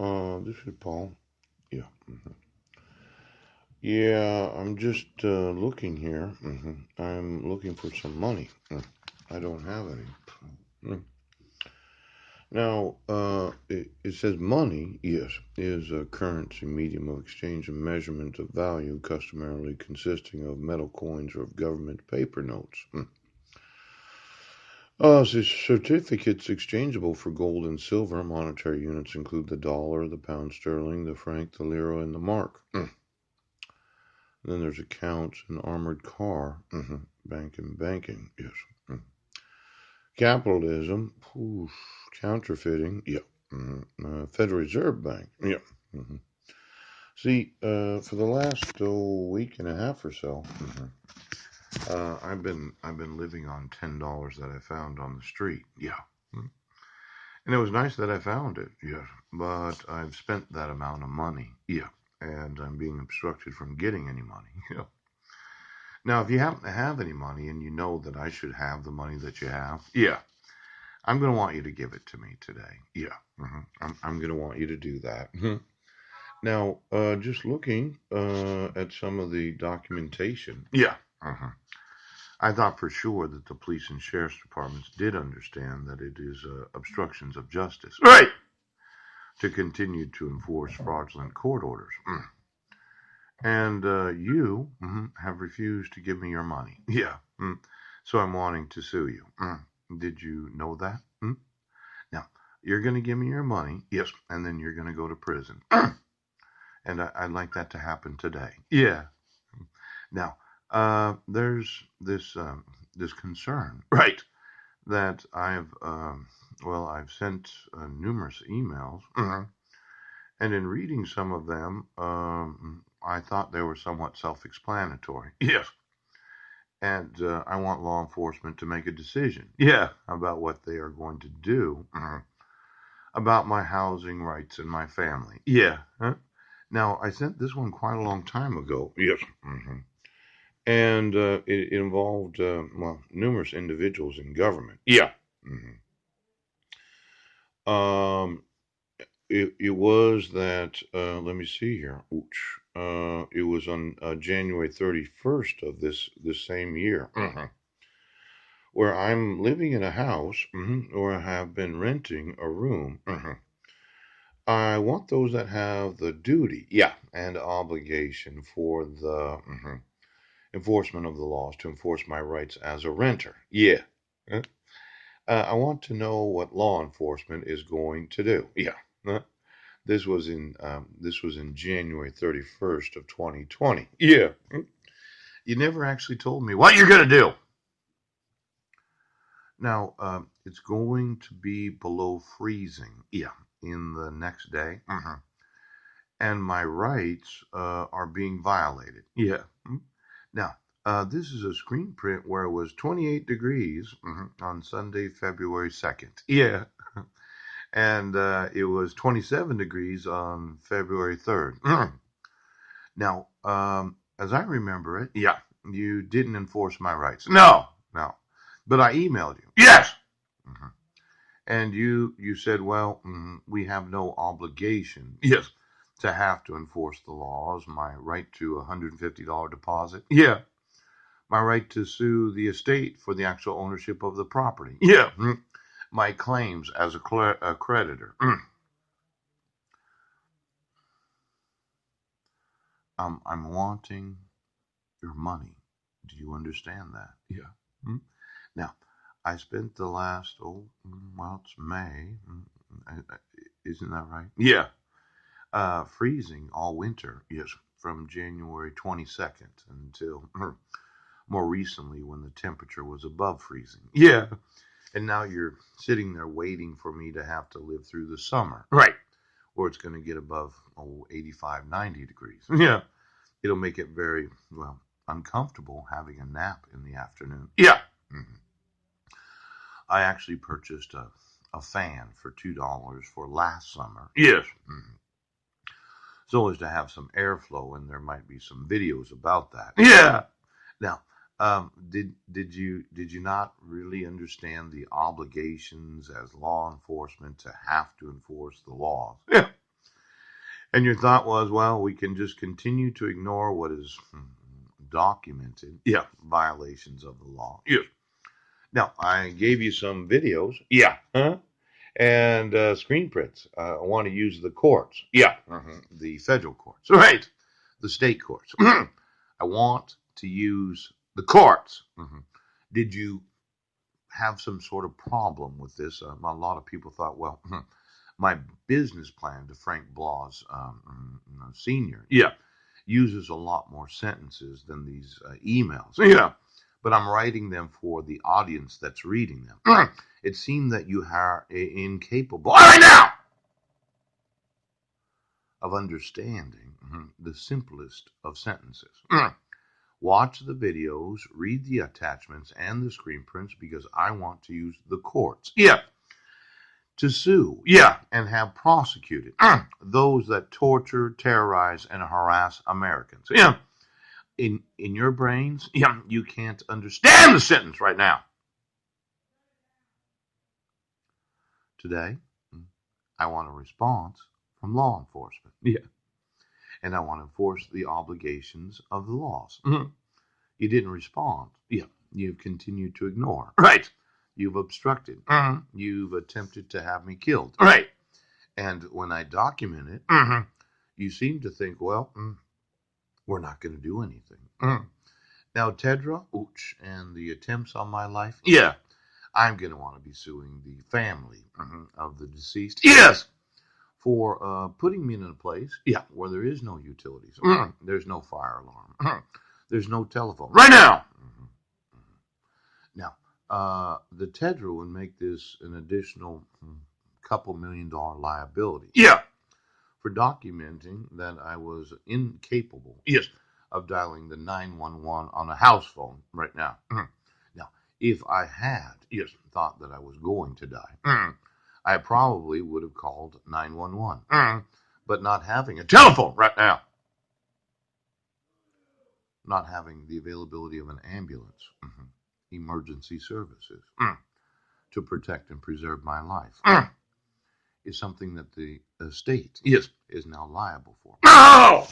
This is Paul. Yeah. Yeah, I'm just looking here. I'm looking for some money. I don't have any. Mm. Now, it says money, yes, is a currency, medium of exchange and measurement of value, customarily consisting of metal coins or of government paper notes. Certificates exchangeable for gold and silver. Monetary units include the dollar, the pound sterling, the franc, the lira, and the mark. Then there's accounts, an armored car, banking, yes. Mm. Capitalism, counterfeiting, yeah. Federal Reserve Bank, yeah. hmm See, for the last week and a half or so, I've been living on $10 that I found on the street, yeah. And it was nice that I found it, yeah. But I've spent that amount of money, yeah. And I'm being obstructed from getting any money, yeah. Now, if you happen to have any money and you know that I should have the money that you have, yeah, I'm going to want you to give it to me today. Yeah, I'm going to want you to do that. Now, just looking at some of the documentation, yeah, I thought for sure that the police and sheriff's departments did understand that it is obstructions of justice, right, to continue to enforce fraudulent court orders. And you have refused to give me your money. Yeah. So I'm wanting to sue you. Did you know that? Now, you're going to give me your money. Yes. And then you're going to go to prison. And I'd like that to happen today. Yeah. Now, there's this concern, right? That I've sent numerous emails, and in reading some of them, I thought they were somewhat self-explanatory. Yes. And I want law enforcement to make a decision, yeah, about what they are going to do about my housing rights and my family. Yeah. Now, I sent this one quite a long time ago. Yes. And it involved, numerous individuals in government. Yeah. hmm Um, it was that, let me see here. It was on January 31st of this same year. Where I'm living in a house, or I have been renting a room. I want those that have the duty, yeah, and obligation for the enforcement of the laws to enforce my rights as a renter. Yeah. Uh, I want to know what law enforcement is going to do. Yeah. This was in January 31st of 2020. Yeah. You never actually told me what you're gonna do. Now, it's going to be below freezing. Yeah, in the next day. And my rights are being violated. Yeah. Now, this is a screen print where it was 28 degrees on Sunday, February 2nd. Yeah. And it was 27 degrees on February 3rd. Now, as I remember it, yeah, you didn't enforce my rights. No, no. But I emailed you. Yes. Mhm. And you said, well, we have no obligation. Yes. To have to enforce the laws, my right to a $150 deposit. Yeah. My right to sue the estate for the actual ownership of the property. Yeah. My claims as a creditor. I'm wanting your money. Do you understand that? Yeah. Now, I spent the last, it's May. Isn't that right? Yeah. Freezing all winter, yes, from January 22nd until more recently when the temperature was above freezing. Yeah. And now you're sitting there waiting for me to have to live through the summer. Right. Or it's going to get above 85, 90 degrees. Yeah. It'll make it very, uncomfortable having a nap in the afternoon. Yeah. Mhm. I actually purchased a fan for $2 for last summer. Yes. So as to have some airflow, and there might be some videos about that. Yeah. Now, did you not really understand the obligations as law enforcement to have to enforce the laws? Yeah. And your thought was, well, we can just continue to ignore what is documented. Yeah. Violations of the law. Yes. Now, I gave you some videos. Yeah. Huh? And screen prints. I want to use the courts. Yeah. The federal courts. Right. The state courts. I want to use the courts. Did you have some sort of problem with this? A lot of people thought, well, my business plan to Frank Blas Sr. Yeah. Uses a lot more sentences than these emails. Yeah. But I'm writing them for the audience that's reading them. It seemed that you are incapable right now of understanding the simplest of sentences. Watch the videos, read the attachments and the screen prints because I want to use the courts. Yeah. To sue. Yeah. And have prosecuted those that torture, terrorize, and harass Americans. Yeah. In your brains, yeah, you can't understand the sentence right now. Today, I want a response from law enforcement. Yeah. And I want to enforce the obligations of the laws. You didn't respond. Yeah. You've continued to ignore. Right. You've obstructed. You've attempted to have me killed. Right. And when I document it, you seem to think, well, we're not going to do anything. Now, Tedra, Ooch, and the attempts on my life, yeah, I'm going to want to be suing the family of the deceased. Yes. For putting me in a place, yeah, where there is no utilities. There's no fire alarm. There's no telephone. Right now. Now, the Tedra would make this an additional couple $1 million liability. Yeah. For documenting that I was incapable. Yes. Of dialing the 911 on a house phone right now. Now, if I had thought that I was going to die, I probably would have called 911. But not having a telephone right now, not having the availability of an ambulance, emergency services to protect and preserve my life is something that the state is now liable for. No!